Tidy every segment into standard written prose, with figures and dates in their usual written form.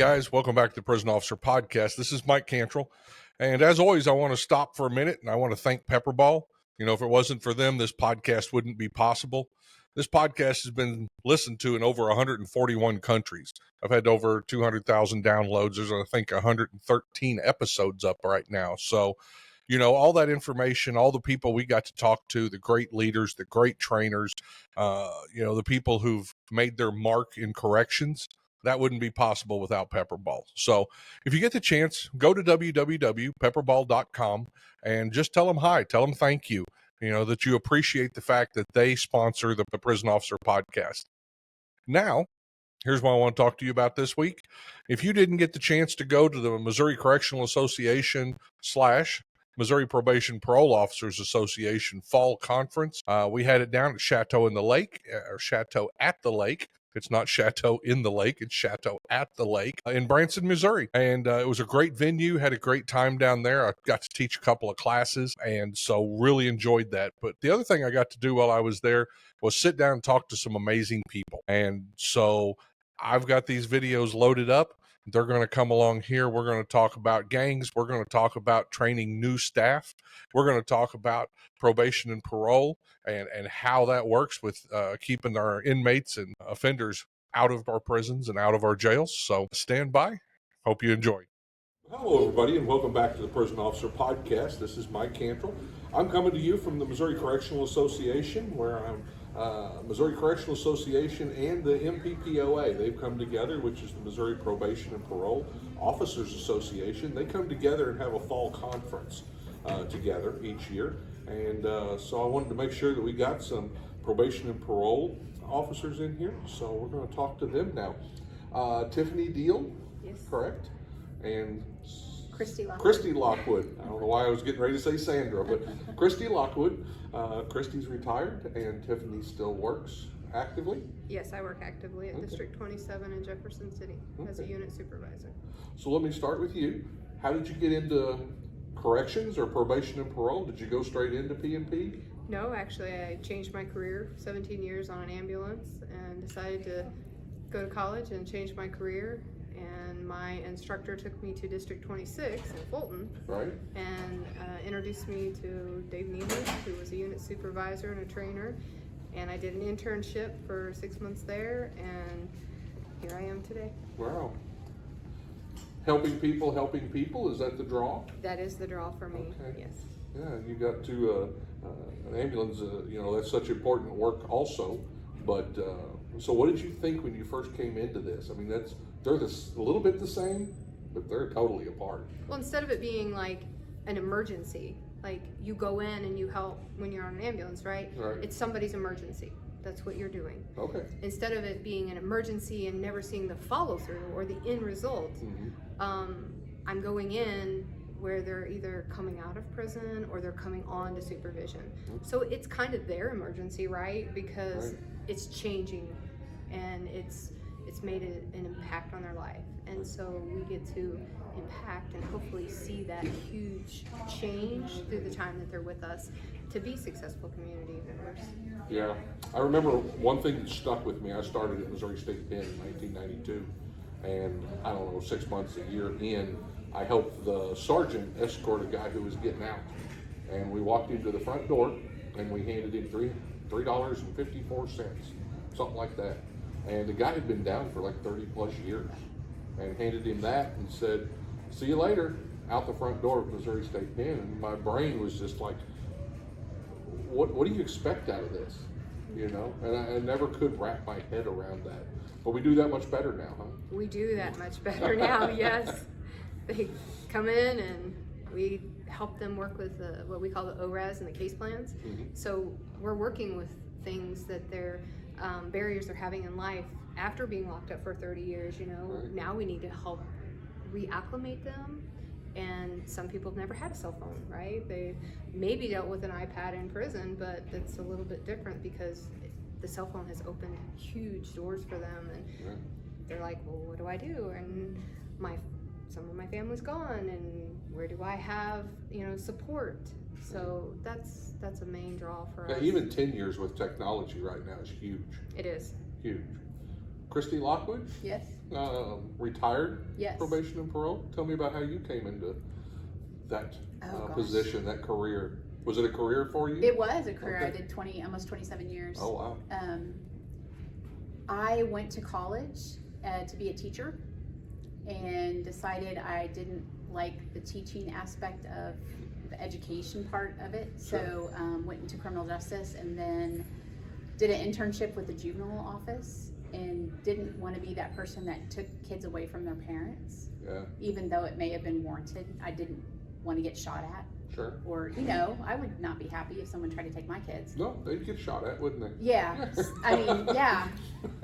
guys, welcome back to the Prison Officer Podcast. This is Mike Cantrell, and as always, I want to stop for a minute and I want to thank Pepperball. You know, if it wasn't for them, this podcast wouldn't be possible. This podcast has been listened to in over 141 countries. I've had over 200,000 downloads. There's, I think, 113 episodes up right now. So, you know, all that information, all the people we got to talk to, the great leaders, the great trainers, the people who've made their mark in corrections, that wouldn't be possible without Pepperball. So if you get the chance, go to www.pepperball.com and just tell them hi, tell them thank you, that you appreciate the fact that they sponsor the Prison Officer Podcast. Now, here's what I want to talk to you about this week. If you didn't get the chance to go to the Missouri Correctional Association / Missouri Probation Parole Officers Association Fall Conference, we had it down at Chateau at the Lake. It's not Chateau in the Lake, it's Chateau at the Lake in Branson, Missouri. And it was a great venue, had a great time down there. I got to teach a couple of classes, and so really enjoyed that. But the other thing I got to do while I was there was sit down and talk to some amazing people. And so I've got these videos loaded up. They're going to come along here. We're going to talk about gangs. We're going to talk about training new staff. We're going to talk about probation and parole and how that works with keeping our inmates and offenders out of our prisons and out of our jails. So stand by. Hope you enjoy. Hello, everybody, and welcome back to the Prison Officer Podcast. This is Mike Cantrell. I'm coming to you from the Missouri Correctional Association, where I'm Missouri Correctional Association and the MPPOA. They've come together, which is the Missouri Probation and Parole Officers Association. They come together and have a fall conference together each year. And so I wanted to make sure that we got some probation and parole officers in here. So we're going to talk to them now. Tiffany Deal, yes, correct? And Christy Lockwood. I don't know why I was getting ready to say Sandra, but Christy Lockwood. Christy's retired, and Tiffany still works actively? Yes, I work actively at District 27 in Jefferson City as a unit supervisor. So let me start with you. How did you get into corrections or probation and parole? Did you go straight into P&P? No, actually I changed my career, 17 years on an ambulance, and decided to go to college and change my career. And my instructor took me to District 26 in Fulton, right, and introduced me to Dave Neely, who was a unit supervisor and a trainer. And I did an internship for 6 months there, and here I am today. Wow. Helping people, is that the draw? That is the draw for me, okay. Yes. Yeah, you got to an ambulance, that's such important work also. But so what did you think when you first came into this? I mean, they're a little bit the same, but they're totally apart. Well, instead of it being like an emergency, like you go in and you help when you're on an ambulance, right? It's somebody's emergency. That's what you're doing. Okay. Instead of it being an emergency and never seeing the follow through or the end result, I'm going in where they're either coming out of prison or they're coming on to supervision. So it's kind of their emergency, right? Because it's changing and it's made an impact on their life. And so we get to impact and hopefully see that huge change through the time that they're with us to be successful community members. Yeah, I remember one thing that stuck with me. I started at Missouri State Penn in 1992, and I don't know, 6 months, a year in, I helped the sergeant escort a guy who was getting out. And we walked him to the front door, and we handed him $3.54, something like that. And the guy had been down for like 30 plus years, and handed him that and said, "See you later," out the front door of Missouri State Penn. And my brain was just like, what do you expect out of this? And I never could wrap my head around that. But we do that much better now, huh? We do that much better now, yes. They come in and we help them work with what we call the ORAS and the case plans. So we're working with things that they're barriers they're having in life after being locked up for 30 years, Now we need to help reacclimate them. And some people have never had a cell phone, right? They maybe dealt with an iPad in prison, but it's a little bit different because the cell phone has opened huge doors for them. And they're like, well, what do I do? And some of my family's gone, and where do I have, support? So that's a main draw for us. Even 10 years with technology right now is huge. It is. Huge. Christy Lockwood, Yes. retired Yes. probation and parole. Tell me about how you came into that position, that career. Was it a career for you? It was a career. Okay. I did almost 27 years. Oh, wow. I went to college to be a teacher and decided I didn't like the teaching aspect of the education part of it. So went into criminal justice and then did an internship with the juvenile office and didn't want to be that person that took kids away from their parents. Yeah. Even though it may have been warranted, I didn't want to get shot at. Sure. Or, I would not be happy if someone tried to take my kids. No, they'd get shot at, wouldn't they? Yeah, I mean, yeah.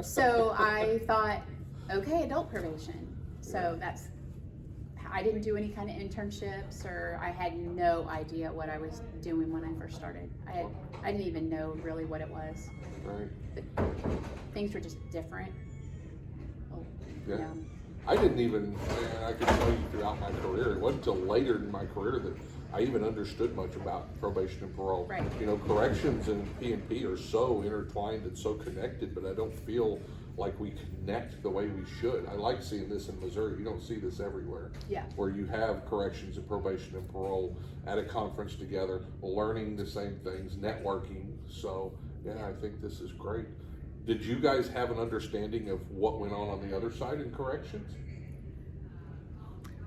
So I thought, okay, adult probation. So I didn't do any kind of internships, or I had no idea what I was doing when I first started. I didn't even know really what it was. Right. But things were just different. Yeah. I didn't even, and I could tell you throughout my career, it wasn't until later in my career that I even understood much about probation and parole. Right. Corrections and P&P are so intertwined and so connected, but I don't feel like we connect the way we should. I like seeing this in Missouri. You don't see this everywhere. Yeah. Where you have corrections and probation and parole at a conference together, learning the same things, networking. So, I think this is great. Did you guys have an understanding of what went on the other side in corrections?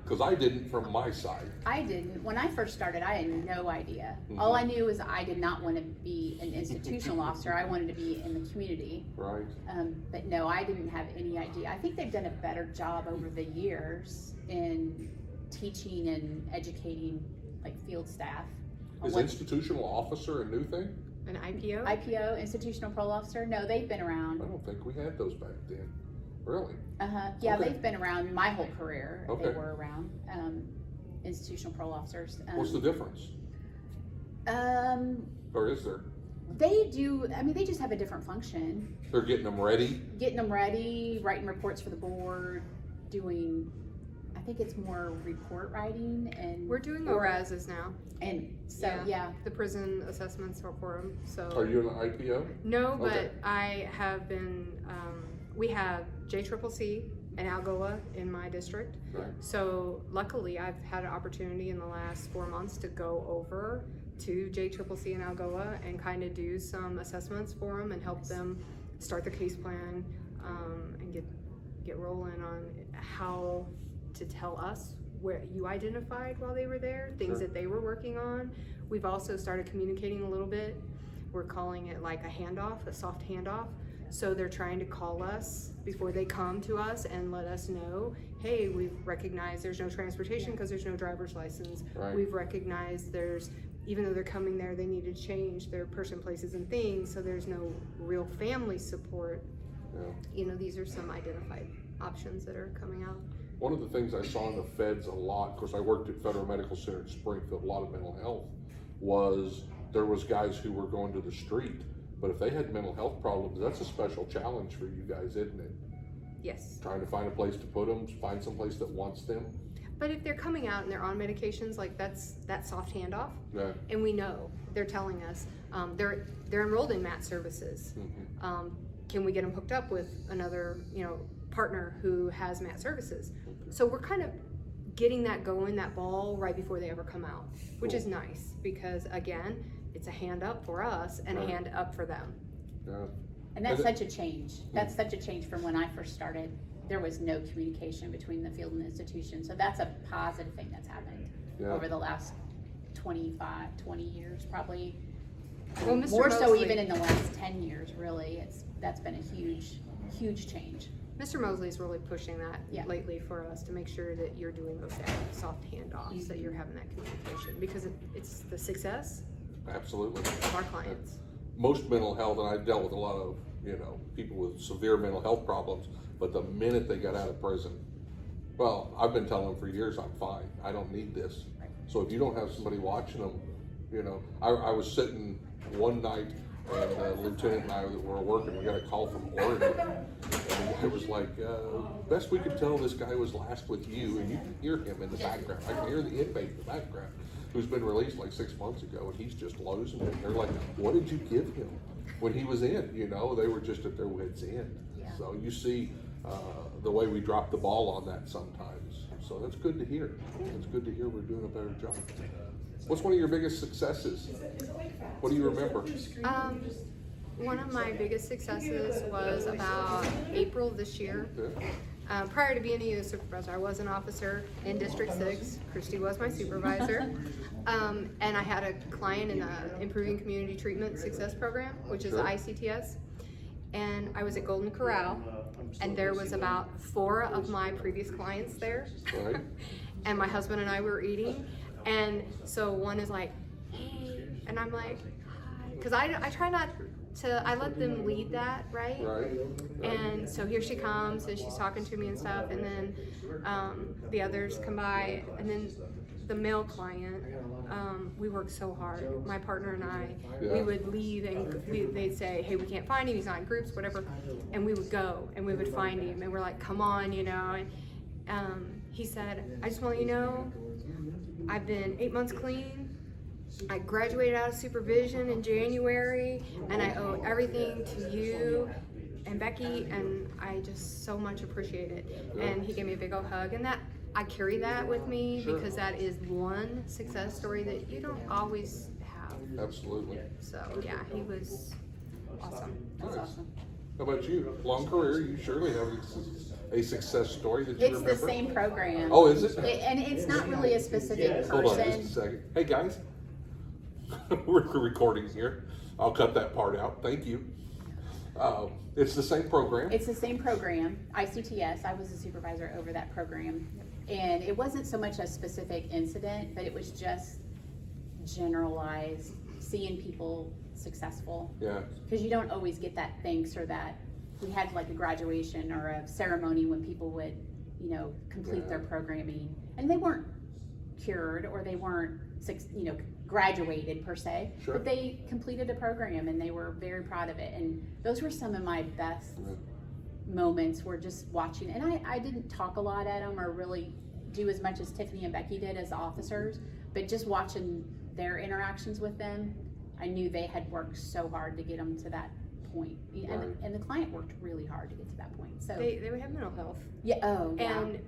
Because I didn't from my side. I didn't. When I first started, I had no idea. Mm-hmm. All I knew is I did not want to be an institutional officer. I wanted to be in the community. Right. But no, I didn't have any idea. I think they've done a better job over the years in teaching and educating field staff. Is institutional officer a new thing? An IPO? IPO, institutional parole officer? No, they've been around. I don't think we had those back then. Really? Yeah, Okay. they've been around my whole career. Okay. They were around. Institutional parole officers. What's the difference? Or is there? They do, they just have a different function. They're getting them ready? Getting them ready, writing reports for the board, doing, I think it's more report writing and. We're doing ORASs now. And so, yeah. The prison assessments for them, so. Are you an IPO? No, but Okay. I have been, we have JCCC and Algoa in my district. Right. So luckily I've had an opportunity in the last 4 months to go over to JCCC and Algoa and kind of do some assessments for them and help them start the case plan and get rolling on how to tell us where you identified while they were there, things that they were working on. We've also started communicating a little bit. We're calling it like a handoff, a soft handoff. So they're trying to call us before they come to us and let us know, hey, we've recognized there's no transportation because there's no driver's license. Right. We've recognized even though they're coming there, they need to change their person, places, and things, so there's no real family support. Yeah. These are some identified options that are coming out. One of the things I saw in the feds a lot, of course I worked at Federal Medical Center in Springfield, a lot of mental health, was there was guys who were going to the street, but if they had mental health problems, that's a special challenge for you guys, isn't it? Yes. Trying to find a place to put them, find some place that wants them. But if they're coming out and they're on medications, that's that soft handoff. Yeah. And we know, they're telling us, they're enrolled in MAT services. Mm-hmm. Can we get them hooked up with another, partner who has MAT services? So we're kind of getting that going, that ball, right before they ever come out, which is nice because, again, it's a hand up for us and a hand up for them. Yeah. And that's such a change. That's such a change from when I first started. There was no communication between the field and the institution. So that's a positive thing that's happened over the last 20 years, probably. Well, Mr. More so Mosley, even in the last 10 years, really. That's been a huge change. Mr. Mosley's really pushing that lately for us to make sure that you're doing those soft handoffs, that you're having that communication, because it's the success Absolutely. of our clients. Most mental health, and I've dealt with a lot of, people with severe mental health problems, but the minute they got out of prison, well, I've been telling them for years, I'm fine. I don't need this. So if you don't have somebody watching them, I was sitting one night and the lieutenant and I were working, we got a call from Oregon. And it was like, best we could tell, this guy was last with you, and you can hear him in the background. I can hear the inmate in the background, who's been released like 6 months ago, and he's just losing it. And they're like, what did you give him when he was in? They were just at their wits' end. Yeah. So you see the way we drop the ball on that sometimes. So that's good to hear. It's good to hear we're doing a better job. What's one of your biggest successes? What do you remember? One of my biggest successes was about April this year. Prior to being a unit supervisor, I was an officer in District 6. Christy was my supervisor. And I had a client in the Improving Community Treatment Success Program, which is the ICTS. And I was at Golden Corral, and there was about 4 of my previous clients there. Right. And my husband and I were eating. And so one is like, hey, and I'm like, hi. Because I try not to, I let them lead that, right? Right. And so here she comes and she's talking to me and stuff, and then the others come by, and then the male client, we worked so hard. My partner and I, we would leave and they'd say, hey, we can't find him, he's not in groups, whatever. And we would go and we would find him, and we're like, come on, you know. And he said, I just want to let you know, I've been 8 months clean. I graduated out of supervision in January, and I owe everything to you and Becky, and I just so much appreciate it. And he gave me a big old hug, and that I carry that with me because that is one success story that you don't always have. Absolutely. So yeah, he was awesome. That's awesome. How about you? Long career, you surely have a success story that you remember. It's the same program. Oh, is it? And it's not really a specific Hold on just a person. second. Hey guys, we're recording here. I'll cut that part out. Thank you. It's the same program. It's the same program, ICTS. I was a supervisor over that program. And it wasn't so much a specific incident, but it was just generalized, seeing people successful. Yeah. Because you don't always get that thanks or that. We had like a graduation or a ceremony when people would, you know, complete their programming. And they weren't cured or they weren't, you know, graduated per se. Sure. But they completed a program and they were very proud of it. And those were some of my best moments, were just watching. And I didn't talk a lot at them or really do as much as Tiffany and Becky did as officers, but just watching their interactions with them, I knew they had worked so hard to get them to that point. And the client worked really hard to get to that point. So They would have mental health. yeah. Oh yeah. And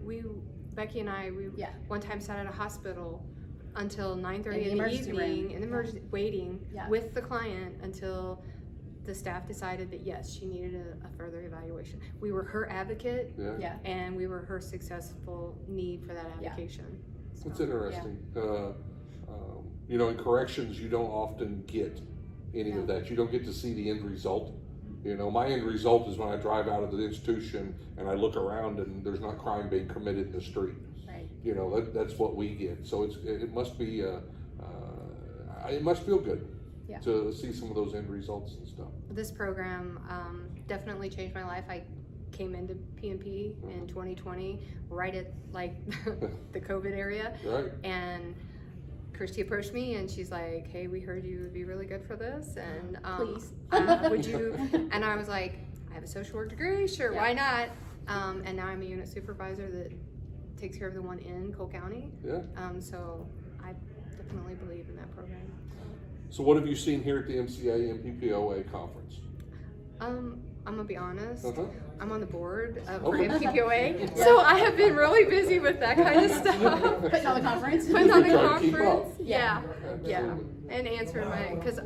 Becky and I, one time sat at a hospital until 9:30 in the evening in the emergency waiting with the client until the staff decided that yes, she needed a further evaluation. We were her advocate, and we were her successful need for that application. So, It's interesting. You know, in corrections, you don't often get any of that. You don't get to see the end result. You know, my end result is when I drive out of the institution and I look around and there's not crime being committed in the street. Right. You know, that's what we get. So it must be, it must feel good to see some of those end results and stuff. This program definitely changed my life. I came into PNP in 2020, right at like the COVID area. Right. And Christy approached me and she's like, hey, we heard you would be really good for this, and please would you? And I was like, I have a social work degree, sure, why not? And now I'm a unit supervisor that takes care of the one in Cole County. So I definitely believe in that program. So what have you seen here at the MCA MPPOA conference? I'm gonna be honest. I'm on the board for Okay. MPPOA, so I have been really busy with that kind of stuff. Putting on the conference. Putting on the Trying to keep conference, up. yeah, Absolutely. and answering because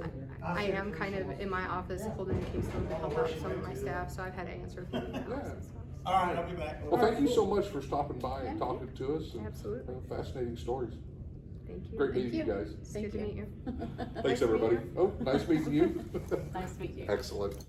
I am kind of in my office holding the caseload to help out some of my staff, so I've had to answer phone calls and stuff. All right, I'll be back. Well, thank you so much for stopping by and talking to us. And, Absolutely. Fascinating stories. Thank you. Great meeting you guys. It's good to meet you. Thanks, everybody. Oh, nice meeting you. Nice to meet you. Excellent.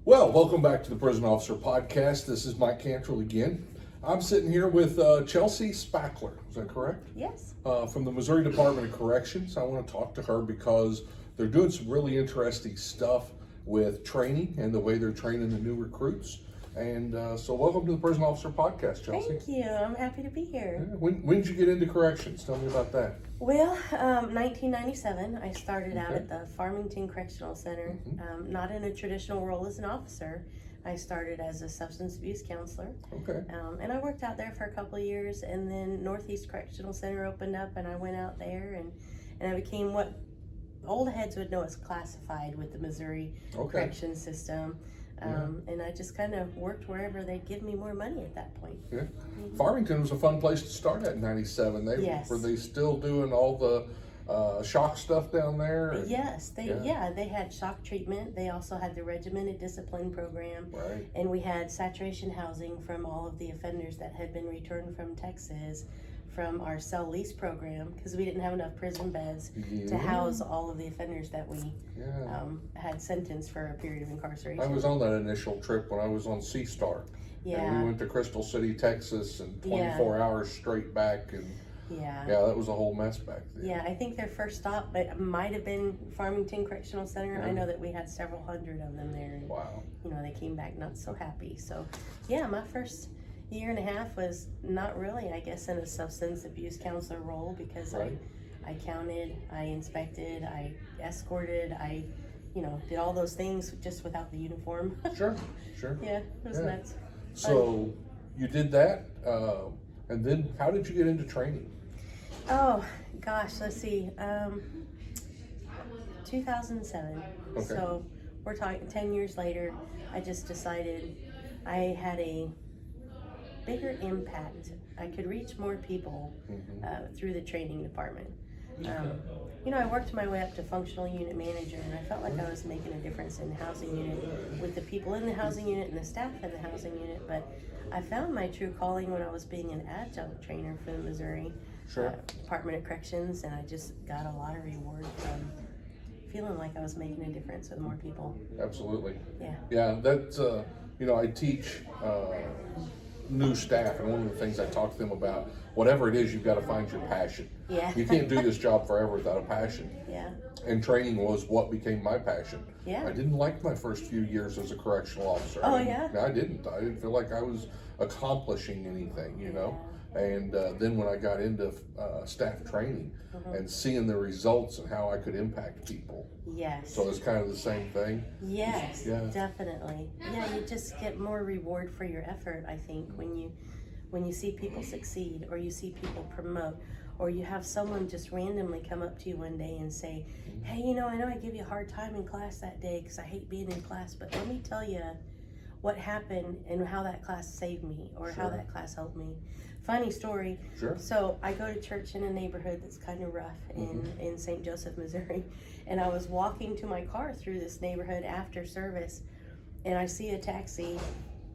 Well, welcome back to the Prison Officer Podcast. This is Mike Cantrell again. I'm sitting here with Chelsea Spackler. Is that correct? Yes. From the Missouri Department of Corrections. I want to talk to her because they're doing some really interesting stuff with training and the way they're training the new recruits. And so welcome to the Prison Officer Podcast, Chelsea. Thank you. I'm happy to be here. When did you get into corrections? Tell me about that. Well, 1997, I started out at the Farmington Correctional Center, not in a traditional role as an officer. I started as a substance abuse counselor. Okay. And I worked out there for a couple of years, and then Northeast Correctional Center opened up, and I went out there, and I became what old heads would know as classified with the Missouri correction system. And I just kind of worked wherever they'd give me more money at that point. Yeah. Farmington was a fun place to start at in 97. Yes. Were they still doing all the shock stuff down there? Yes, they had shock treatment. They also had the regimented discipline program. Right. And we had saturation housing from all of the offenders that had been returned from Texas from our cell lease program, because we didn't have enough prison beds to house all of the offenders that we had sentenced for a period of incarceration. I was on that initial trip when I was on Sea Star. Yeah. And we went to Crystal City, Texas, and 24 hours straight back, and that was a whole mess back then. Yeah, I think their first stop might have been Farmington Correctional Center. I know that we had several hundred of them there. And, wow. They came back not so happy. So, my first year and a half was not really, I guess, in a substance abuse counselor role, because I counted, I inspected, I escorted, I did all those things just without the uniform. Sure. Yeah, it was nuts. So you did that, and then how did you get into training? Oh gosh, let's see. 2007. Okay. So we're talking 10 years later. I just decided I had a bigger impact. I could reach more people through the training department. I worked my way up to functional unit manager, and I felt like I was making a difference in the housing unit with the people in the housing unit and the staff in the housing unit. But I found my true calling when I was being an adjunct trainer for the Missouri Department of Corrections, and I just got a lot of reward from feeling like I was making a difference with more people. Absolutely. Yeah. Yeah, that's, I teach new staff, and one of the things I talk to them about, whatever it is, you've got to find your passion. Yeah. You can't do this job forever without a passion. Yeah. And training was what became my passion. Yeah. I didn't like my first few years as a correctional officer. Oh, I didn't feel like I was accomplishing anything, And then when I got into staff training and seeing the results and how I could impact people. Yes. So it's kind of the same thing. Yes, Yeah. definitely. Yeah, you just get more reward for your effort, I think, when you see people succeed, or you see people promote, or you have someone just randomly come up to you one day and say, hey, I know I give you a hard time in class that day because I hate being in class, but let me tell you what happened and how that class saved me, or how that class helped me. Funny story. Sure. So I go to church in a neighborhood that's kind of rough in St. Joseph, Missouri. And I was walking to my car through this neighborhood after service, and I see a taxi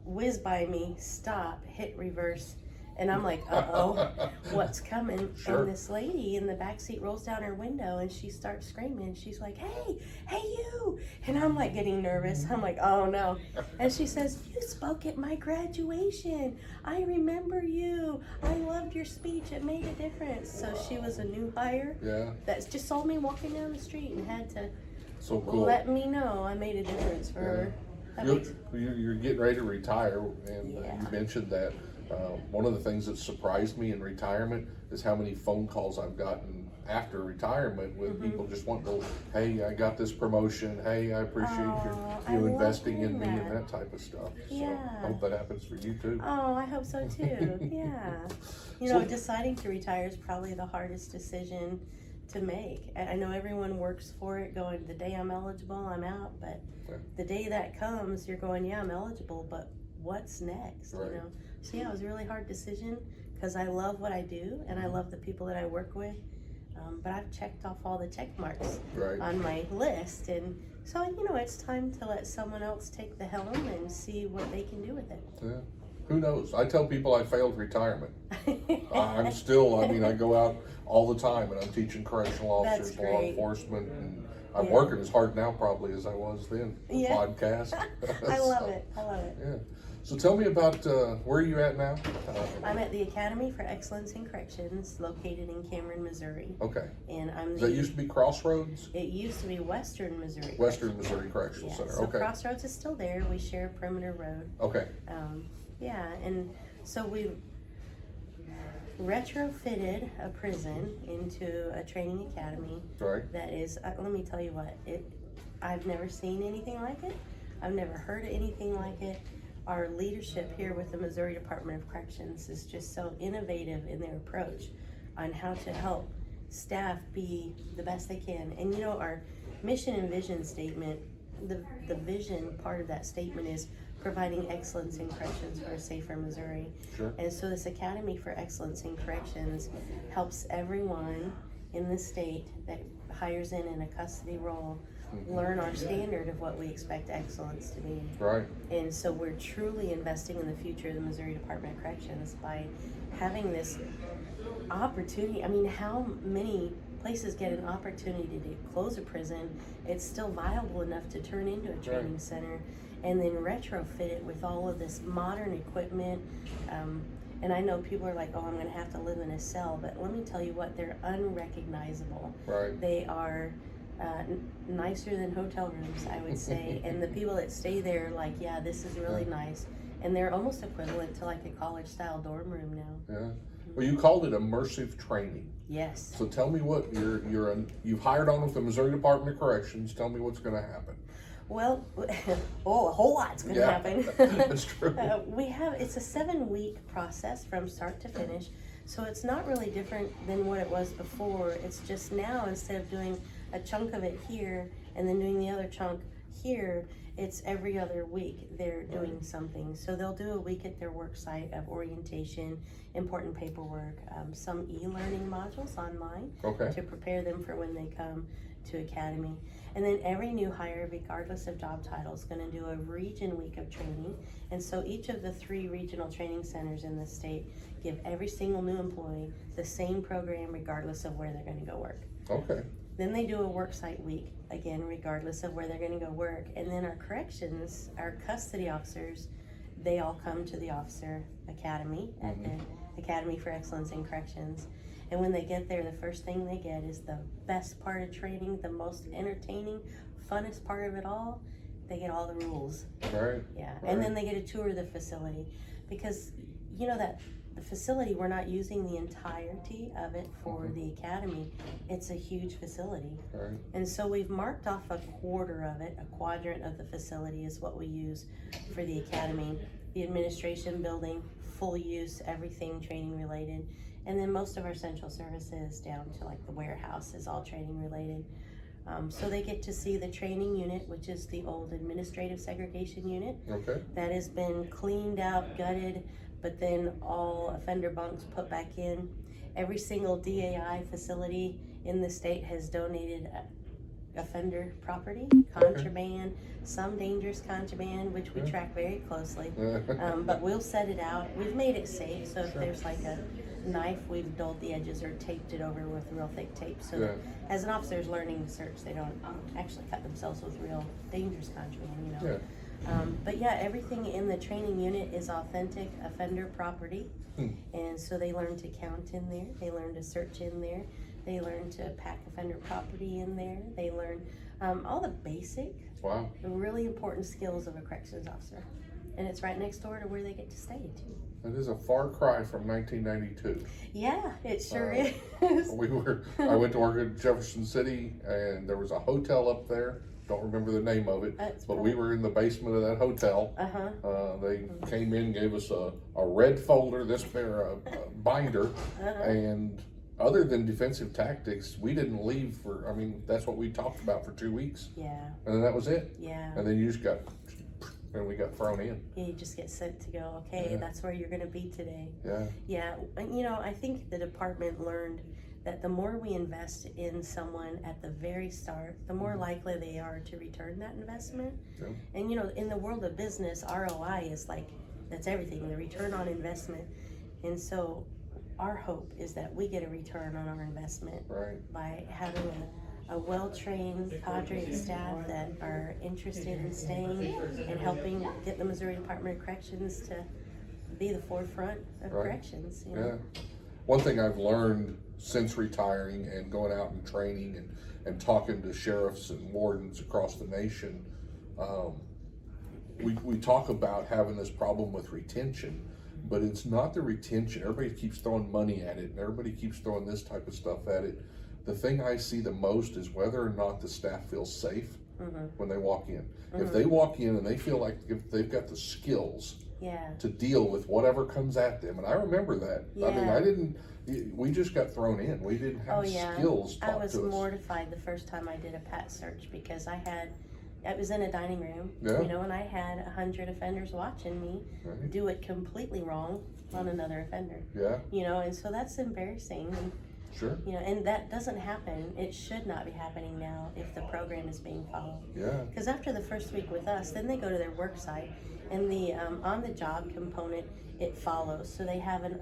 whiz by me, stop, hit reverse. And I'm like, uh-oh, what's coming? Sure. And this lady in the backseat rolls down her window and she starts screaming. She's like, hey you. And I'm like getting nervous. I'm like, oh no. And she says, you spoke at my graduation. I remember you. I loved your speech. It made a difference. So she was a new hire that just saw me walking down the street and had to let me know I made a difference for her. You're getting ready to retire, and you mentioned that. One of the things that surprised me in retirement is how many phone calls I've gotten after retirement with people just wanting to, hey, I got this promotion, hey, I appreciate you investing in me and that type of stuff. So I hope that happens for you too. Oh, I hope so too. Yeah. Deciding to retire is probably the hardest decision to make. I know everyone works for it, going, the day I'm eligible, I'm out, but the day that comes, you're going, I'm eligible, but what's next? Right. So it was a really hard decision, because I love what I do and I love the people that I work with, but I've checked off all the check marks on my list, and so it's time to let someone else take the helm and see what they can do with it. Who knows? I tell people I failed retirement. I'm still, I go out all the time and I'm teaching correctional officers, law enforcement, and I'm working as hard now probably as I was then. Podcast. I love it. Yeah. So tell me about where are you at now? I'm at the Academy for Excellence in Corrections, located in Cameron, Missouri. Okay. And I'm that used to be Crossroads? It used to be Western Missouri. Western Missouri Correctional Center. So Crossroads is still there. We share Perimeter Road. Okay. And so we retrofitted a prison into a training academy. Right. That is, let me tell you what, I've never seen anything like it. I've never heard of anything like it. Our leadership here with the Missouri Department of Corrections is just so innovative in their approach on how to help staff be the best they can. And our mission and vision statement the vision part of that statement is providing excellence in corrections for a safer Missouri. Sure. And so this Academy for Excellence in Corrections helps everyone in the state that hires in a custody role learn our standard of what we expect excellence to be. Right. And so we're truly investing in the future of the Missouri Department of Corrections by having this opportunity. I mean, how many places get an opportunity to close a prison? It's still viable enough to turn into a training center, and then retrofit it with all of this modern equipment. And I know people are like, oh, I'm going to have to live in a cell, but let me tell you what, they're unrecognizable. Right. They are nicer than hotel rooms, I would say. And the people that stay there are like, yeah, this is really nice. And they're almost equivalent to like a college style dorm room now. Yeah. Well, you called it immersive training. Yes. So tell me what you've hired on with the Missouri Department of Corrections. Tell me what's going to happen. Well, a whole lot's going to happen. That's true. It's a 7-week process from start to finish. So it's not really different than what it was before. It's just now, instead of doing a chunk of it here and then doing the other chunk here, it's every other week they're doing something. So they'll do a week at their work site of orientation, important paperwork, some e-learning modules online to prepare them for when they come to Academy. And then every new hire, regardless of job title, is going to do a region week of training. And so each of the 3 regional training centers in the state give every single new employee the same program regardless of where they're going to go work. Okay. Then they do a worksite week, again, regardless of where they're going to go work. And then our corrections, our custody officers, they all come to the officer academy at the Academy for Excellence in Corrections. And when they get there, the first thing they get is the best part of training, the most entertaining, funnest part of it all. They get all the rules. Right. Yeah. And then they get a tour of the facility, because you know that the facility, we're not using the entirety of it for the academy. It's a huge facility. Right. And so we've marked off a quarter of it, a quadrant of the facility is what we use for the academy. The administration building, full use, everything training related. And then most of our central services down to like the warehouse is all training related. So they get to see the training unit, which is the old administrative segregation unit. Okay. That has been cleaned out, gutted, but then all offender bunks put back in. Every single DAI facility in the state has donated offender property, contraband, some dangerous contraband, which we track very closely. But we'll set it out. We've made it safe, so if there's like a knife, we've dulled the edges or taped it over with real thick tape, so that as an officer is learning to search, they don't actually cut themselves with real dangerous contraband, you know. But yeah, everything in the training unit is authentic offender property. And so they learn to count in there, they learn to search in there, they learn to pack offender property in there, they learn all the basic, really important skills of a corrections officer. And it's right next door to where they get to stay too. That is a far cry from 1992. Yeah, it sure is. I went to work at Jefferson City, and there was a hotel up there. Don't remember the name of it, but we were in the basement of that hotel. They came in, gave us a red folder, a binder, and other than defensive tactics, we didn't leave for, I mean, that's what we talked about for 2 weeks. Yeah. And then that was it. Yeah. And then you just got, and we got thrown in. Yeah, you just get sent to go, okay, that's where you're going to be today. Yeah. Yeah. And, you know, I think the department learned that the more we invest in someone at the very start, the more likely they are to return that investment. Yeah. And, you know, in the world of business, ROI is like, that's everything, the return on investment. And so our hope is that we get a return on our investment by having a well-trained cadre of staff that are interested in staying and helping get the Missouri Department of Corrections to be the forefront of corrections. You know? Yeah. One thing I've learned since retiring and going out and training and talking to sheriffs and wardens across the nation, we talk about having this problem with retention, but it's not the retention. Everybody keeps throwing money at it, and everybody keeps throwing this type of stuff at it. The thing I see the most is whether or not the staff feels safe when they walk in. If they walk in and they feel like if they've got the skills to deal with whatever comes at them, and I remember that. I mean, we just got thrown in. We didn't have skills taught to us. I was mortified the first time I did a PAT search because I had It was in a dining room, Yeah. you know, and I had 100 offenders watching me Right. do it completely wrong on another offender, Yeah, you know, and so that's embarrassing. And, sure. you know, and that doesn't happen. It should not be happening now if the program is being followed. Yeah, Because after the first week with us, then they go to their work site, and the on-the-job component, it follows. So they have an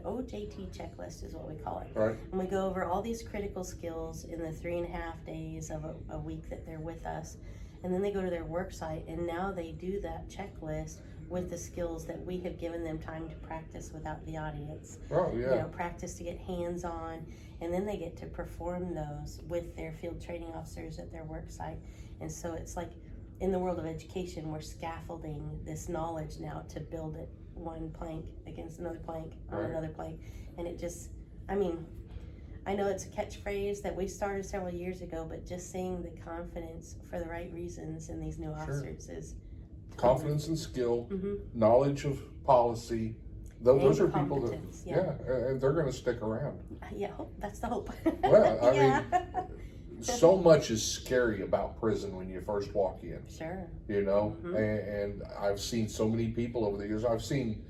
OJT checklist, is what we call it. right. And we go over all these critical skills in the 3.5 days of a week that they're with us. And then they go to their work site, and now they do that checklist with the skills that we have given them time to practice without the audience. Oh, You yeah. know, practice to get hands on, and then they get to perform those with their field training officers at their work site. And so it's like in the world of education, we're scaffolding this knowledge now to build it one plank against another plank on Right. another plank. And it just, I mean, I know it's a catchphrase that we started several years ago, but just seeing the confidence for the right reasons in these new officers is Confidence and skill, Mhm. knowledge of policy. Those are And people that, competence, yeah, and they're going to stick around. yeah, hope, that's the hope. Well, I yeah. So much is scary about prison when you first walk in, Sure. you know, Mhm. and I've seen so many people over the years. I've seen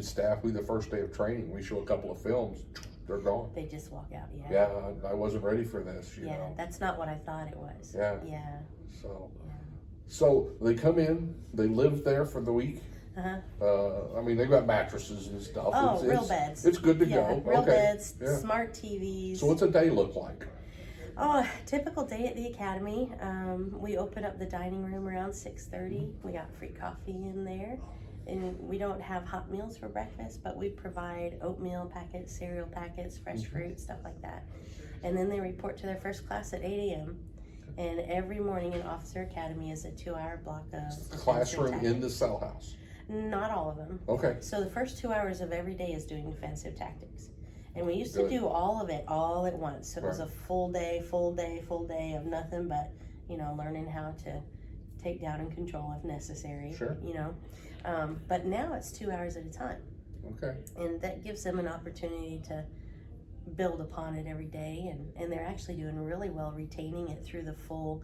staff who the first day of training, we show a couple of films, they're gone. They just walk out. Yeah. Yeah, I wasn't ready for this, you Yeah, know. that's not what I thought it was. Yeah. Yeah. So, Yeah. so they come in, they live there for the week. Uh-huh. I mean, they've got mattresses and stuff. Oh, real beds. It's good to Yeah, go. real Okay. beds, Yeah. smart TVs. So what's a day look like? Oh, typical day at the academy. We open up the dining room around 6:30. We got free coffee in there. And we don't have hot meals for breakfast, but we provide oatmeal packets, cereal packets, fresh fruit, stuff like that. And then they report to their first class at 8 a.m. And every morning in Officer Academy is a 2-hour block of defensive Classroom in tactics. the cell house. Not all of them. Okay. So the first 2 hours of every day is doing defensive tactics. And we used to Good. do all of it all at once. So it was Right. a full day of nothing but, you know, learning how to take down and control if necessary. Sure. You know. But now it's 2 hours at a time. Okay. And that gives them an opportunity to build upon it every day. And they're actually doing really well retaining it through the full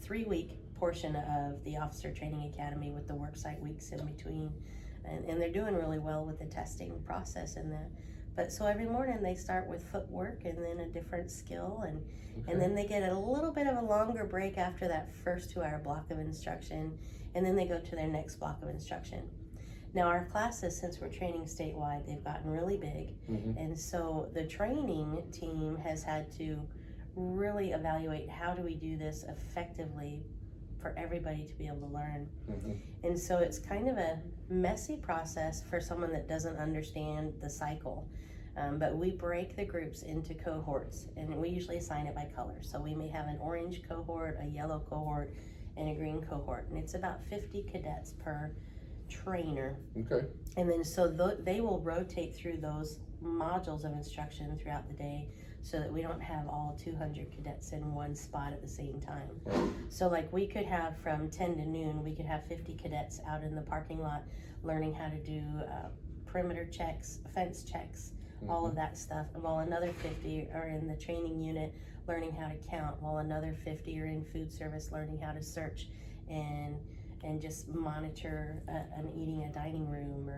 3-week portion of the Officer Training Academy with the worksite weeks in between. And they're doing really well with the testing process and that. But so every morning they start with footwork and then a different skill, and then they get a little bit of a longer break after that first 2-hour block of instruction, and then they go to their next block of instruction. Now our classes, since we're training statewide, they've gotten really big, and so the training team has had to really evaluate how do we do this effectively for everybody to be able to learn. And so it's kind of a messy process for someone that doesn't understand the cycle. But we break the groups into cohorts, and we usually assign it by color. So we may have an orange cohort, a yellow cohort, and a green cohort. And it's about 50 cadets per trainer. Okay. And then so they will rotate through those modules of instruction throughout the day so that we don't have all 200 cadets in one spot at the same time. Right. So like we could have from 10 to noon, we could have 50 cadets out in the parking lot learning how to do perimeter checks, fence checks, all of that stuff, while another 50 are in the training unit learning how to count, while another 50 are in food service learning how to search and just monitor eating a dining room,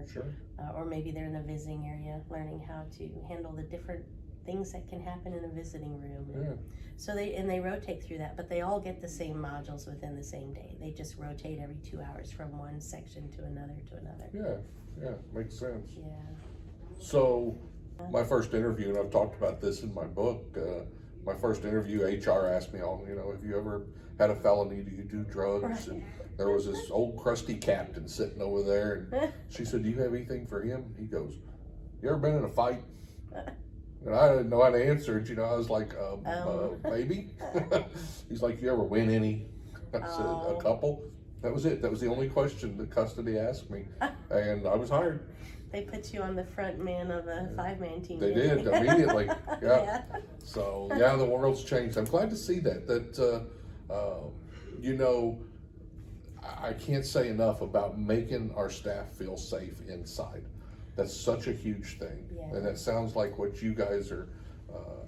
or maybe they're in the visiting area learning how to handle the different things that can happen in a visiting room. Yeah. So they rotate through that, but they all get the same modules within the same day. They just rotate every 2 hours from one section to another to another. Yeah, makes sense. Yeah. So my first interview, and I've talked about this in my book, my first interview, HR asked me, have you ever had a felony? Do you do drugs? Right. And there was this old crusty captain sitting over there, and she said, do you have anything for him? He goes, you ever been in a fight? And I didn't know how to answer it, I was like, maybe. He's like, you ever win any? I said, a couple. That was it. That was the only question that custody asked me, and I was hired. They put you on the front man of a 5-man team. They didn't did immediately. Yeah. Yeah. So the world's changed. I'm glad to see that. I can't say enough about making our staff feel safe inside. That's such a huge thing, Yeah. and that sounds like what you guys are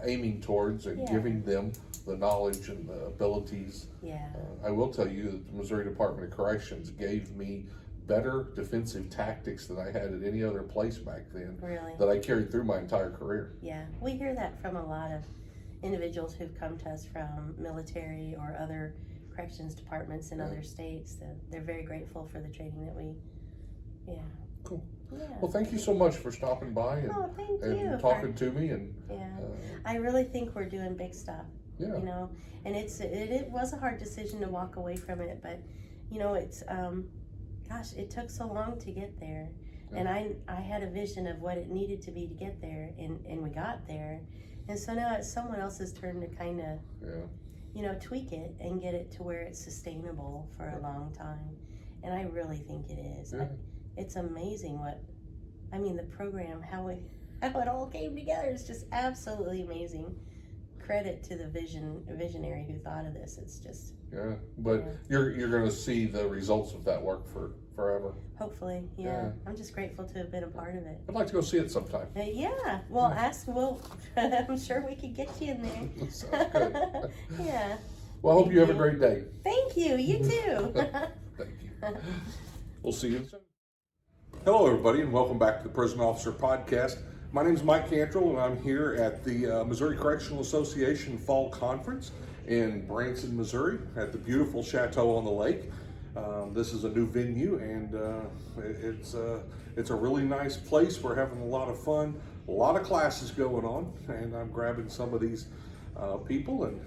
aiming towards and Yeah. giving them the knowledge and the abilities. Yeah. I will tell you that the Missouri Department of Corrections gave me better defensive tactics than I had at any other place back then Really? that I carried through my entire career. Yeah. We hear that from a lot of individuals who've come to us from military or other corrections departments in other states. That they're very grateful for the training that we, Cool. Yeah. Well, thank you so much for stopping by and, Oh, thank you. and talking to me. And Yeah. I really think we're doing big stuff. yeah, You know, and it was a hard decision to walk away from it, but you know, it's gosh, it took so long to get there. Yeah. And I had a vision of what it needed to be to get there, and we got there. And so now it's someone else's turn to kind of, you know, tweak it and get it to where it's sustainable for a long time. And I really think it is. Yeah. It's amazing the program, how it all came together. It's just absolutely amazing. Credit to the visionary who thought of this. It's just, but you're going to see the results of that work for forever. hopefully, Yeah. I'm just grateful to have been a part of it. I'd like to go see it sometime. Yeah, well, I'm sure we could get you in there. Sounds good. Yeah. Well, I hope Thank you have a you. great day. Thank you. You too. Thank you. We'll see you soon. Hello, everybody, and welcome back to the Prison Officer Podcast. My name is Mike Cantrell, and I'm here at the Missouri Correctional Association Fall Conference in Branson, Missouri, at the beautiful Chateau on the Lake. This is a new venue, and it's a really nice place. We're having a lot of fun, a lot of classes going on, and I'm grabbing some of these people and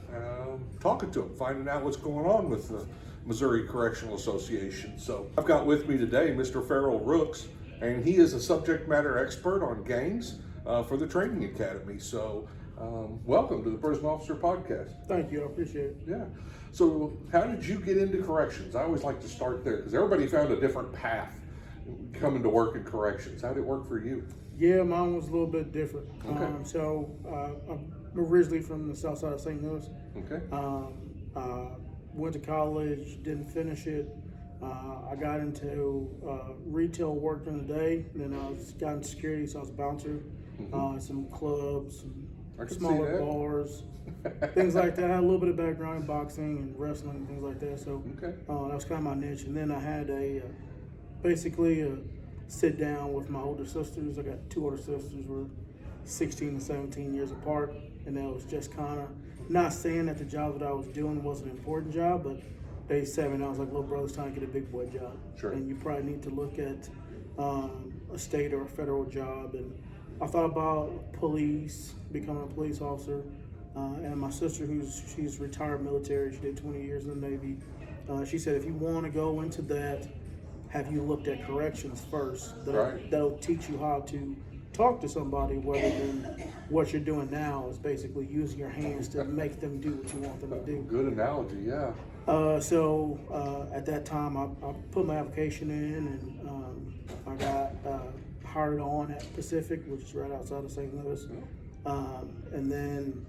talking to them, finding out what's going on with the Missouri Correctional Association. So I've got with me today Mr. Farrell Rooks, and he is a subject matter expert on gangs for the Training Academy. So welcome to the Prison Officer Podcast. Thank you, I appreciate it. Yeah. So how did you get into corrections? I always like to start there because everybody found a different path coming to work in corrections. How did it work for you? Yeah, mine was a little bit different. Okay. I'm originally from the south side of St. Louis. Okay. Went to college, didn't finish it. I got into retail work during the day, then I got into security, so I was a bouncer, some clubs, I can see smaller that. bars, things like that. I had a little bit of background in boxing and wrestling and things like that, so Okay. that was kind of my niche. And then I had basically a sit down with my older sisters. I got two older sisters, we're 16 and 17 years apart, and that was just kind of, not saying that the job that I was doing wasn't an important job, but they said, and I was like, little brother's trying to get a big boy job. Sure. And you probably need to look at a state or a federal job. And I thought about police, becoming a police officer. And my sister, she's retired military, she did 20 years in the Navy. She said, if you want to go into that, have you looked at corrections first? That'll teach you how to talk to somebody, rather than what you're doing now is basically using your hands to make them do what you want them to do. Good analogy, yeah. So at that time, I put my application in, and I got hired on at Pacific, which is right outside of St. Louis. And then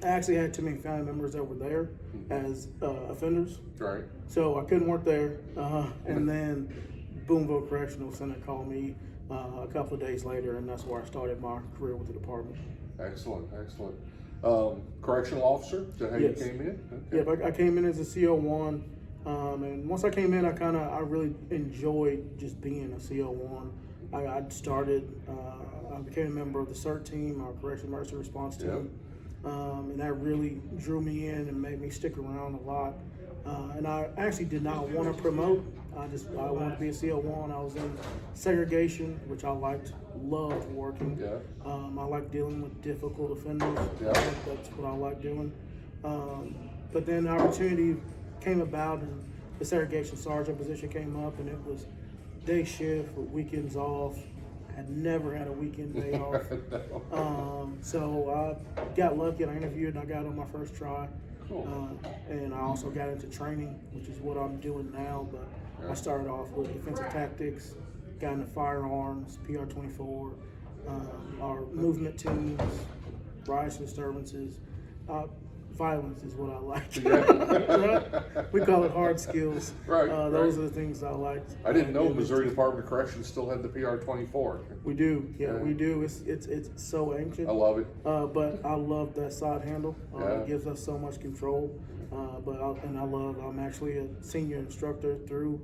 I actually had too many family members that were there as offenders, Right. so I couldn't work there. And then Boonville Correctional Center called me a couple of days later, and that's where I started my career with the department. Excellent, excellent. Correctional officer, is that how Yes. you came in? Okay. Yeah, but I came in as a CO1, and once I came in, I really enjoyed just being a CO1. I became a member of the CERT team, our Correctional Emergency Response team, and that really drew me in and made me stick around a lot. And I actually did not want to promote. I wanted to be a CO1. I was in segregation, which I loved working. Yeah. I like dealing with difficult offenders. Yeah. That's what I like doing. But then the opportunity came about, and the segregation sergeant position came up, and it was day shift with weekends off. Had never had a weekend day off. So I got lucky and I interviewed and I got on my first try. Cool. And I also got into training, which is what I'm doing now. But I started off with defensive tactics, got into firearms, PR-24, our movement teams, rise disturbances. violence is what I like. Yeah. We call it hard skills. Right, Those right. are the things I like. I didn't know Missouri Department of Corrections still had the PR-24. We do, Yeah. we do. It's so ancient. I love it. But I love that side handle. Yeah. It gives us so much control. I'm actually a senior instructor through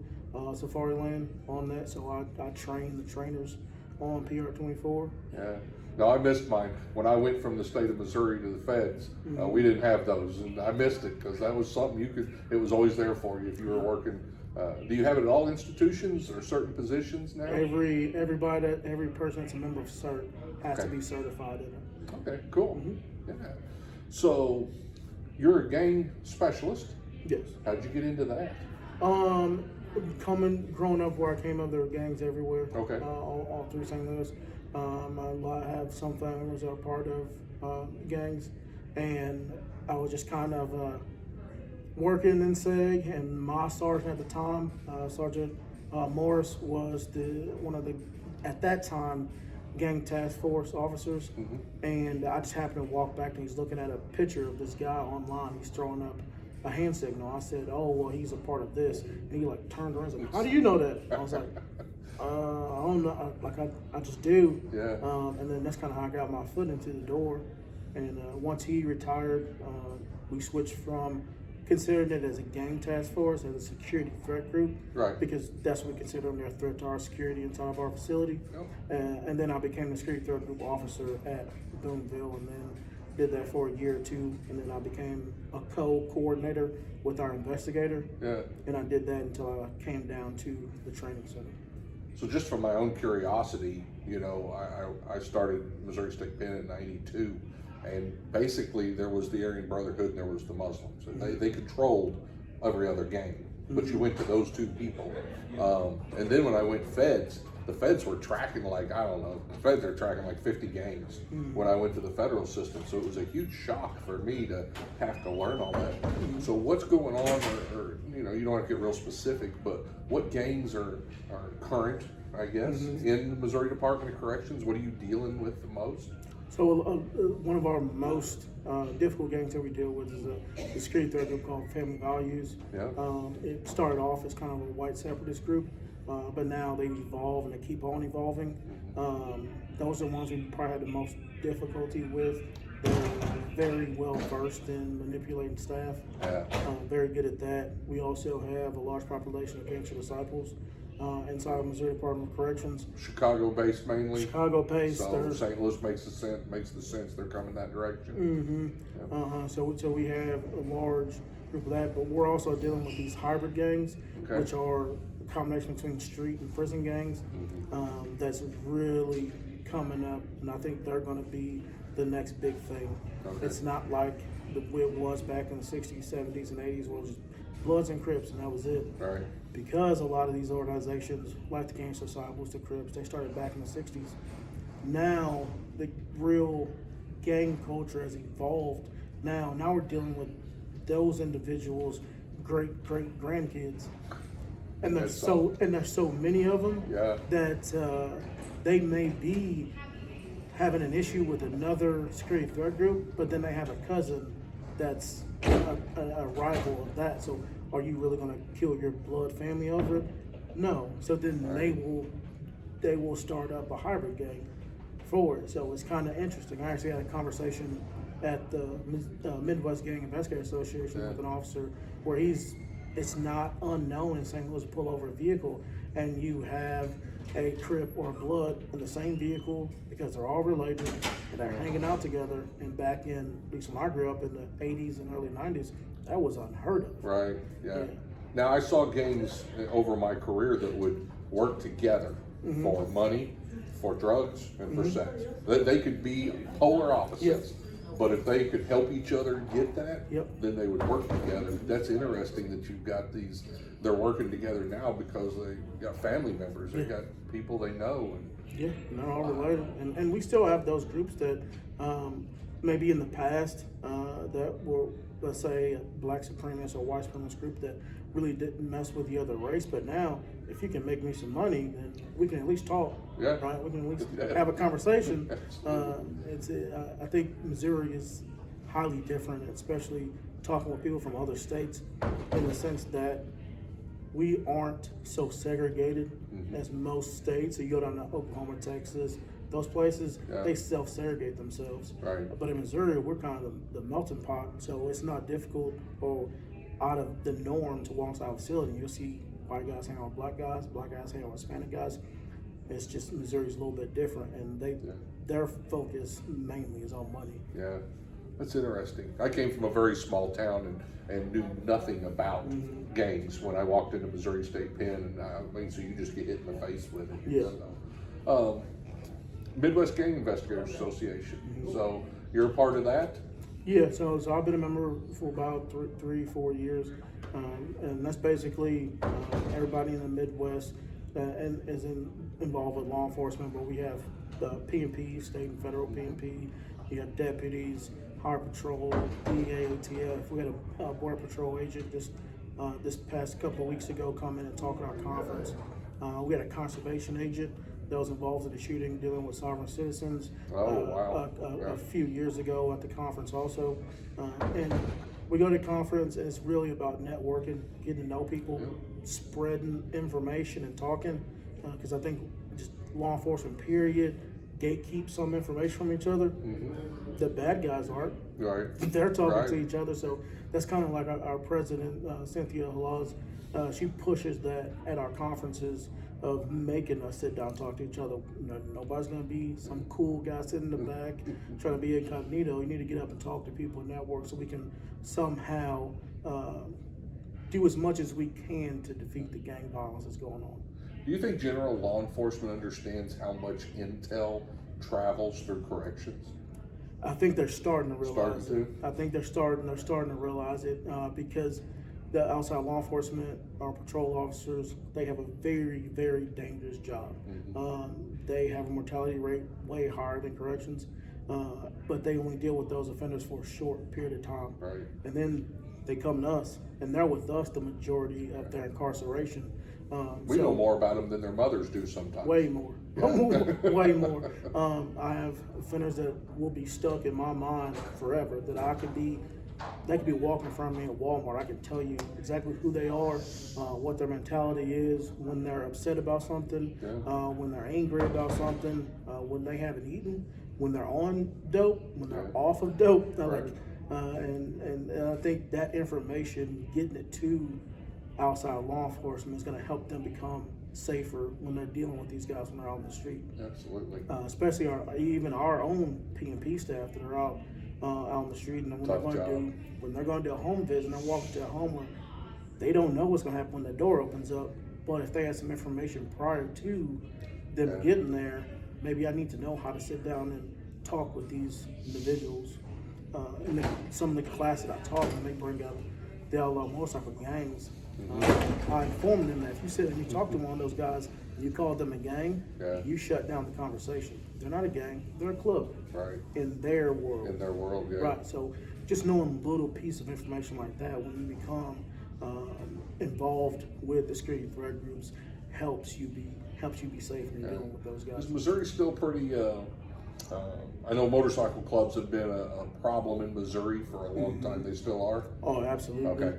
Safari Land on that, so I train the trainers on PR-24. Yeah. No, I missed mine. When I went from the state of Missouri to the feds, we didn't have those, and I missed it because that was something it was always there for you if you were working. Do you have it at all institutions or certain positions now? Every person that's a member of CERT has to be certified in it. Okay, cool. Yeah. So, you're a gang specialist. Yes. How'd you get into that? Growing up where I came up, there were gangs everywhere. Okay. All through St. Louis. I have some family members that are part of gangs, and I was just kind of working in SEG, and my sergeant at the time, Sergeant Morris, was one of the, at that time, gang task force officers. And I just happened to walk back and he's looking at a picture of this guy online. He's throwing up a hand signal. I said, "Oh, well, he's a part of this." And he like turned around and said, "How do you know that?" I was like, I don't know. I just do. Yeah. And then that's kind of how I got my foot into the door. And once he retired, we switched from considering it as a gang task force, as a security threat group. Right. Because that's what we consider them, they're a threat to our security inside of our facility. Yep. And then I became the security threat group officer at Boonville, and then did that for a year or two, and then I became a co-coordinator with our investigator. Yeah. And I did that until I came down to the training center. So just from my own curiosity, you know, I started Missouri State Penn in '92, and basically there was the Aryan Brotherhood and there was the Muslims, and they controlled every other gang, but you went to those two people. And then when I went feds, the feds were tracking like, I don't know, the feds are tracking like 50 gangs when I went to the federal system. So it was a huge shock for me to have to learn all that. So what's going on, or you know, you don't have to get real specific, but what gangs are current, I guess, in the Missouri Department of Corrections? What are you dealing with the most? So one of our most difficult gangs that we deal with is a security threat group called Family Values. Yeah. It started off as kind of a white separatist group, but now they've evolved and they keep on evolving. Those are the ones we probably had the most difficulty with. They're very well versed in manipulating staff. Yeah. Very good at that. We also have a large population of gangster disciples inside of Missouri Department of Corrections. Chicago-based mainly. Chicago-based. So St. Louis makes the sense they're coming that direction. Yep. So we have a large group of that, but we're also dealing with these hybrid gangs, which are a combination between street and prison gangs. That's really coming up, and I think they're going to be the next big thing. Okay. It's not like it was back in the 60s, 70s, and 80s, where it was Bloods and Crips, and that was it. Right. Because a lot of these organizations, like the Gangster Disciples, the Crips, they started back in the 60s. Now, the real gang culture has evolved. Now we're dealing with those individuals' great grandkids, and there's so many of them that they may be having an issue with another security threat group, but then they have a cousin that's a rival of that. So are you really going to kill your blood family over it? No. So then they will start up a hybrid gang for it. So it's kind of interesting. I actually had a conversation at the Midwest Gang Investigator Association with an officer where it's not unknown in St. Louis to pull over a vehicle and you have a Crip or a Blood in the same vehicle because they're all related and they're hanging out together. And back in, at least when I grew up in the 80s and early 90s, that was unheard of. Right, yeah. Now I saw gangs over my career that would work together for money, for drugs, and for sex. They could be polar opposites. But if they could help each other get that, then they would work together. That's interesting that you've got they're working together now because they got family members, they got people they know. And they're all related. And we still have those groups that maybe in the past that were, let's say, a black supremacist or white supremacist group that really didn't mess with the other race. But now, if you can make me some money, then we can at least talk, right? We can at least have a conversation. I think Missouri highly different, especially talking with people from other states, in the sense that we aren't so segregated as most states. So you go down to Oklahoma, Texas, those places, they self-segregate themselves. Right. But in Missouri, we're kind of the melting pot, so it's not difficult or out of the norm to walk inside a facility. You'll see white guys hanging out with black guys hanging out with Hispanic guys. It's just Missouri's a little bit different, and their focus mainly is on money. Yeah, that's interesting. I came from a very small town and knew nothing about gangs when I walked into Missouri State Pen, and I mean, so you just get hit in the face with it. Yeah. So, Midwest Gang Investigators Association. So you're a part of that? Yeah, so I've been a member for about 3-4 years, and that's basically everybody in the Midwest and is involved with law enforcement. But we have the P&P, state and federal P&P. You have deputies, Highway Patrol, DEA, ATF. We had a Border Patrol agent this past couple of weeks ago come in and talk at our conference. We had a conservation agent that was involved in the shooting dealing with sovereign citizens a few years ago at the conference also. And we go to the conference and it's really about networking, getting to know people, spreading information and talking, because I think just law enforcement period gatekeep some information from each other. The bad guys aren't. Right. They're talking to each other, so that's kind of like our president, Cynthia Halaz. She pushes that at our conferences of making us sit down and talk to each other. Nobody's going to be some cool guy sitting in the back trying to be incognito. You need to get up and talk to people and network so we can somehow do as much as we can to defeat the gang violence that's going on. Do you think general law enforcement understands how much intel travels through corrections? I think they're starting to realize Starting it. I think they're starting to realize it because the outside law enforcement, our patrol officers, they have a very, very dangerous job. They have a mortality rate way higher than corrections, but they only deal with those offenders for a short period of time. Right. And then they come to us, and they're with us the majority of their incarceration. We know more about them than their mothers do sometimes. Way more. Way more. I have offenders that will be stuck in my mind forever, that they could be walking in front of me at Walmart. I can tell you exactly who they are, what their mentality is, when they're upset about something, when they're angry about something, when they haven't eaten, when they're on dope, when they're off of dope. And I think that information, getting it to outside law enforcement, is going to help them become safer when they're dealing with these guys when they're out on the street. Absolutely. Especially even our own P&P staff that are out on the street, and when they're going to do a home visit, and they're walking to a home where they don't know what's going to happen when the door opens up. But if they had some information prior to them getting there, maybe I need to know how to sit down and talk with these individuals. And then some of the classes I taught when they bring up the outlaw motorcycle gangs, I inform them that if you sit and you talk to one of those guys and you call them a gang, you shut down the conversation. They're not a gang, they're a club. Right. In their world. In their world, yeah. Right. So just knowing a little piece of information like that when you become involved with the security threat groups helps you be safe when you're dealing with those guys. Is Missouri still pretty? I know motorcycle clubs have been a problem in Missouri for a long time. They still are? Oh, absolutely. Okay.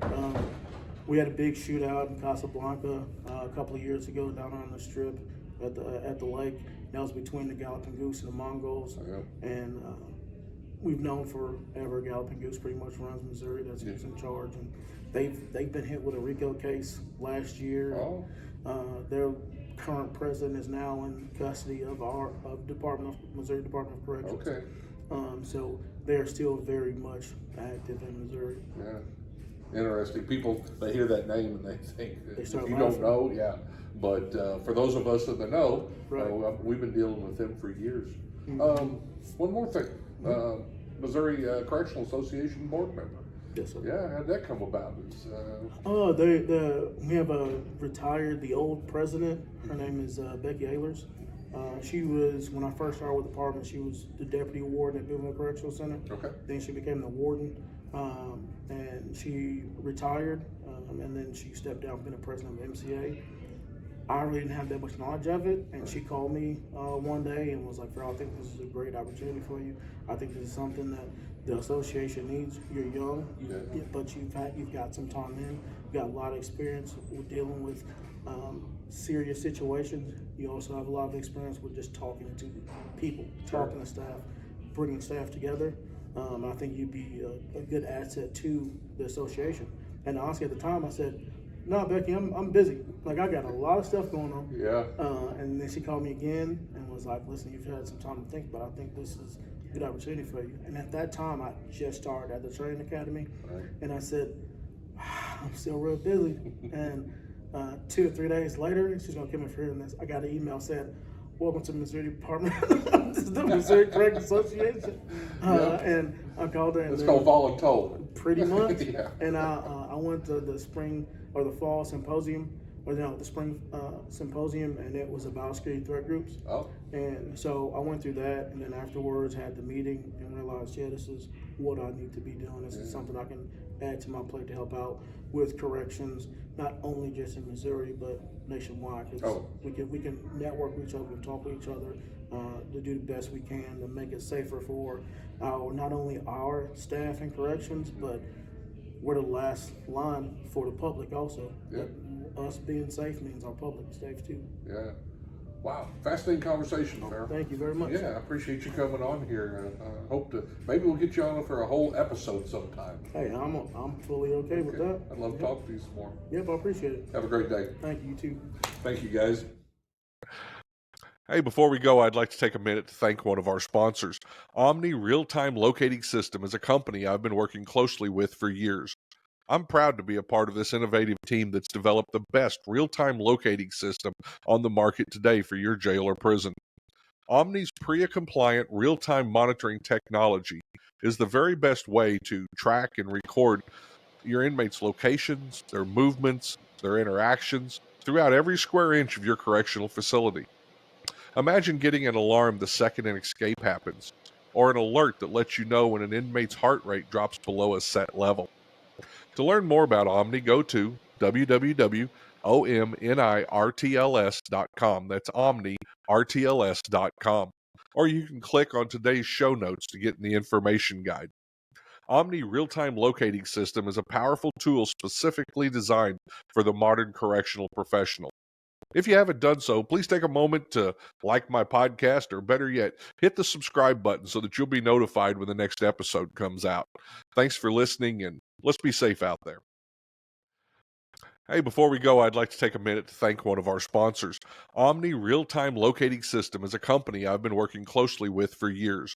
We had a big shootout in Casablanca a couple of years ago down on the strip at the lake. That was between the Galloping Goose and the Mongols. And we've known forever Galloping Goose pretty much runs Missouri. That's who's in charge. And they've been hit with a RICO case last year. Their current president is now in custody of Missouri Department of Corrections. Okay. So they're still very much active in Missouri. Yeah. Interesting. People, they hear that name and they think, if you laughing. don't know, But for those of us in the know, we've been dealing with them for years. One more thing. Missouri Correctional Association board member. Yes, sir. Yeah, how'd that come about? We have the old president. Her name is Becky Ehlers. She was, when I first started with the department, she was the deputy warden at Bivouac Correctional Center. Okay. Then she became the warden, and she retired, and then she stepped down, being the president of MCA. I really didn't have that much knowledge of it, and she called me one day and was like, "Farrell, I think this is a great opportunity for you. I think this is something that the association needs. You're young, but you've got some time in. You've got a lot of experience with dealing with serious situations. You also have a lot of experience with just talking to people, talking to staff, bringing staff together. I think you'd be a good asset to the association. And honestly, at the time, I said, "No, Becky, I'm busy. Like, I got a lot of stuff going on." Yeah. And then she called me again and was like, "Listen, you've had some time to think, but I think this is a good opportunity for you." And at that time, I just started at the training academy, and I said, "I'm still real busy." And 2 or 3 days later, she's gonna come in for hearing this. I got an email saying, "Welcome to Missouri Department, the Missouri Correctional Association." And I called her. And it's called voluntold. Pretty much. Yeah. And I went to the spring or the fall symposium, or the spring symposium, and it was about security threat groups. Oh. And so I went through that, and then afterwards had the meeting and realized, yeah, this is what I need to be doing. This is something I can add to my plate to help out with corrections, not only just in Missouri, but nationwide. Cause we can network with each other, we can talk with each other to do the best we can to make it safer for not only our staff in corrections, but we're the last line for the public also. Yeah. Us being safe means our public is safe too. Yeah. Wow. Fascinating conversation, Farrell. Thank you very much. Yeah, I appreciate you coming on here. I hope to, maybe we'll get you on for a whole episode sometime. Hey, I'm fully okay with that. I'd love to talk to you some more. Yep, I appreciate it. Have a great day. Thank you, you too. Thank you, guys. Hey, before we go, I'd like to take a minute to thank one of our sponsors. Omni Real-Time Locating System is a company I've been working closely with for years. I'm proud to be a part of this innovative team that's developed the best real-time locating system on the market today for your jail or prison. Omni's PREA-compliant real-time monitoring technology is the very best way to track and record your inmates' locations, their movements, their interactions throughout every square inch of your correctional facility. Imagine getting an alarm the second an escape happens, or an alert that lets you know when an inmate's heart rate drops below a set level. To learn more about Omni, go to www.omnirtls.com. That's omnirtls.com. Or you can click on today's show notes to get in the information guide. Omni Real-Time Locating System is a powerful tool specifically designed for the modern correctional professional. If you haven't done so, please take a moment to like my podcast, or better yet, hit the subscribe button so that you'll be notified when the next episode comes out. Thanks for listening, and let's be safe out there. Hey, before we go, I'd like to take a minute to thank one of our sponsors. Omni Real-Time Locating System is a company I've been working closely with for years.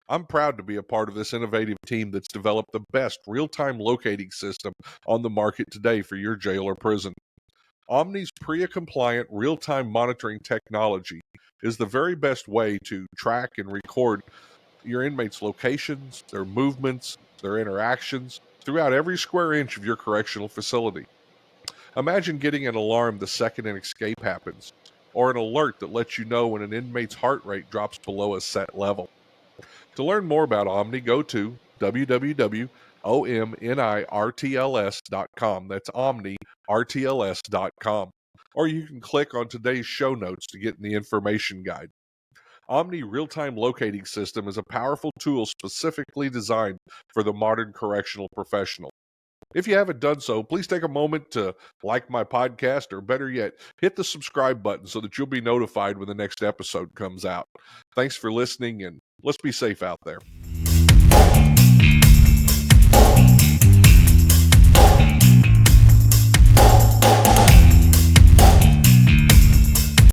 I'm proud to be a part of this innovative team that's developed the best real-time locating system on the market today for your jail or prison. Omni's PREA-compliant real-time monitoring technology is the very best way to track and record your inmates' locations, their movements, their interactions throughout every square inch of your correctional facility. Imagine getting an alarm the second an escape happens, or an alert that lets you know when an inmate's heart rate drops below a set level. To learn more about Omni, go to www.omnirtls.com. That's omnirtls.com. Or you can click on today's show notes to get in the information guide. Omni Real-Time Locating System is a powerful tool specifically designed for the modern correctional professional. If you haven't done so, please take a moment to like my podcast, or better yet, hit the subscribe button so that you'll be notified when the next episode comes out. Thanks for listening, and let's be safe out there.